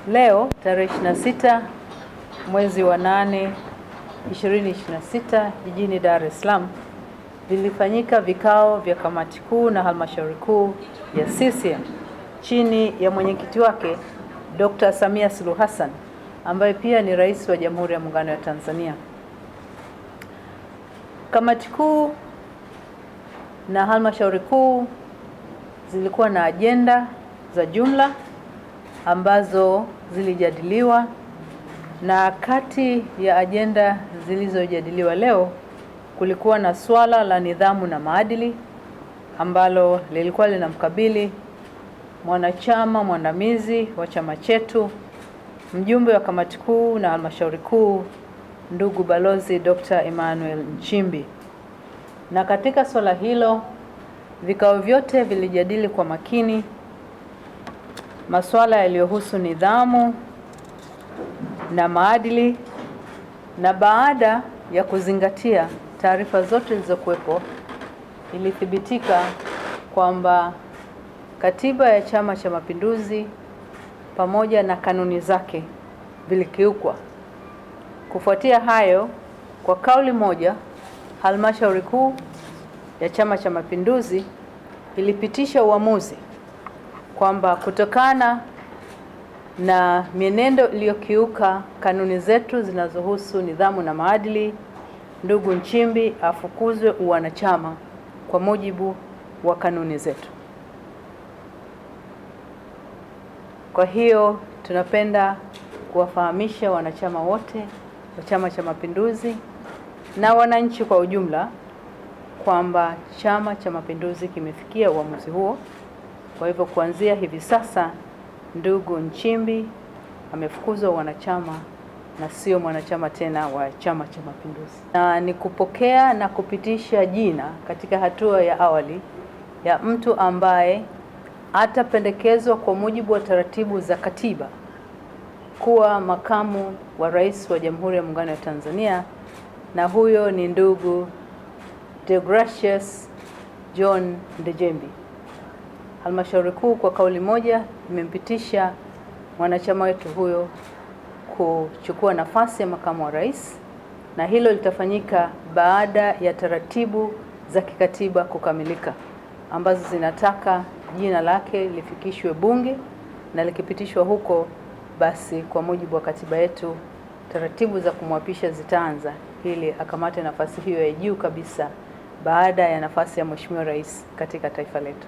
Leo tarehe 26 mwezi wa 8 2026 jijini Dar es Salaam vilifanyika vikao vya kamati kuu na halmashauri kuu ya CCM chini ya mwenyekiti wake Dr. Samia Suluhu Hassan ambaye pia ni Rais wa Jamhuri ya Muungano wa Tanzania. Kamati kuu na halmashauri kuu zilikuwa na ajenda za jumla ambazo zilijadiliwa, na kati ya ajenda zilizojadiliwa leo kulikuwa na swala la nidhamu na maadili ambalo lilikuwa linamkabili mwanachama mwandamizi wa chama chetu, mjumbe wa kamati kuu na halmashauri kuu, ndugu Balozi Dr. Emmanuel Nchimbi. Na katika swala hilo vikao vyote vilijadili kwa makini masuala yaliyohusu nidhamu na maadili, na baada ya kuzingatia taarifa zote zilizokuwepo ilithibitika kwamba katiba ya Chama cha Mapinduzi pamoja na kanuni zake vilikiukwa. Kufuatia hayo, kwa kauli moja, halmashauri kuu ya Chama cha Mapinduzi ilipitisha uamuzi kwamba kutokana na mienendo iliyokiuka kanuni zetu zinazohusu nidhamu na maadili, ndugu Nchimbi afukuzwe uwanachama kwa mujibu wa kanuni zetu. Kwa hiyo tunapenda kuwafahamisha wanachama wote wa Chama cha Mapinduzi na wananchi kwa ujumla kwamba Chama cha Mapinduzi kimefikia uamuzi huo. Kwa hivyo kuanzia hivi sasa ndugu Nchimbi amefukuzwa wanachama na sio mwanachama tena wa Chama cha Mapinduzi. Na ni kupokea na kupitisha jina katika hatua ya awali ya mtu ambaye atapendekezwa kwa mujibu wa taratibu za katiba kuwa makamu wa rais wa Jamhuri ya Muungano wa Tanzania, na huyo ni ndugu Deogratius John Ndejembi. Halmashauri kuu kwa kauli moja imempitisha mwanachama wetu huyo kuchukua nafasi ya makamu wa rais, na hilo litafanyika baada ya taratibu za kikatiba kukamilika ambazo zinataka jina lake lifikishwe Bunge, na likipitishwa huko basi kwa mujibu wa katiba yetu taratibu za kumwapisha zitaanza ili akamate nafasi hiyo ya juu kabisa baada ya nafasi ya Mheshimiwa Rais katika taifa letu.